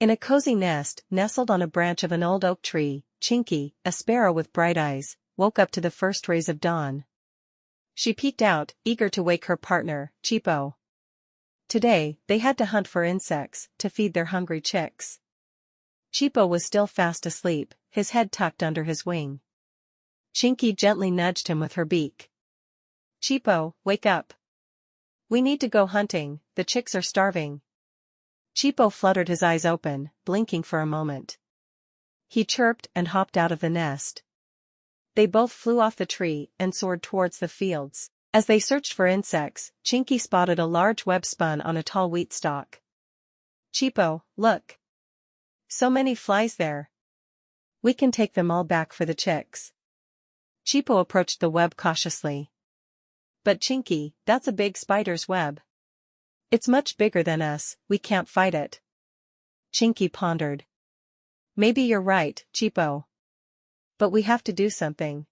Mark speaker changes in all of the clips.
Speaker 1: In a cozy nest, nestled on a branch of an old oak tree, Chinky, a sparrow with bright eyes, woke up to the first rays of dawn. She peeked out, eager to wake her partner, Cheepo. Today, they had to hunt for insects, to feed their hungry chicks. Cheepo was still fast asleep, his head tucked under his wing. Chinky gently nudged him with her beak. Cheepo, wake up. We need to go hunting, the chicks are starving. Cheepo fluttered his eyes open, blinking for a moment. He chirped and hopped out of the nest. They both flew off the tree and soared towards the fields. As they searched for insects, Chinky spotted a large web spun on a tall wheat stalk. Cheepo, look. So many flies there. We can take them all back for the chicks. Cheepo approached the web cautiously. But Chinky, that's a big spider's web. It's much bigger than us, we can't fight it. Chinky pondered. Maybe you're right, Cheepo. But we have to do something.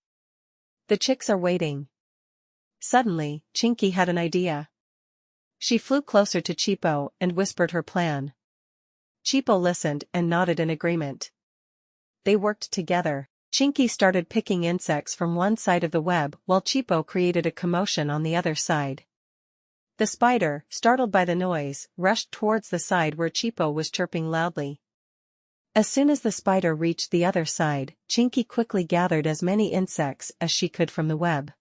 Speaker 1: The chicks are waiting. Suddenly, Chinky had an idea. She flew closer to Cheepo and whispered her plan. Cheepo listened and nodded in agreement. They worked together. Chinky started picking insects from one side of the web while Cheepo created a commotion on the other side. The spider, startled by the noise, rushed towards the side where Cheepo was chirping loudly. As soon as the spider reached the other side, Chinky quickly gathered as many insects as she could from the web.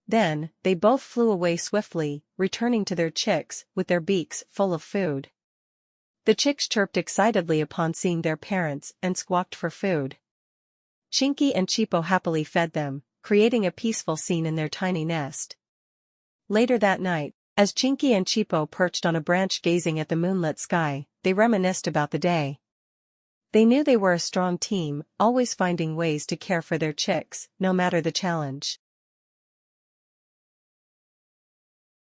Speaker 1: Then, they both flew away swiftly, returning to their chicks with their beaks full of food. The chicks chirped excitedly upon seeing their parents and squawked for food. Chinky and Cheepo happily fed them, creating a peaceful scene in their tiny nest. Later that night, as Chinky and Cheepo perched on a branch gazing at the moonlit sky, they reminisced about the day. They knew they were a strong team, always finding ways to care for their chicks, no matter the challenge.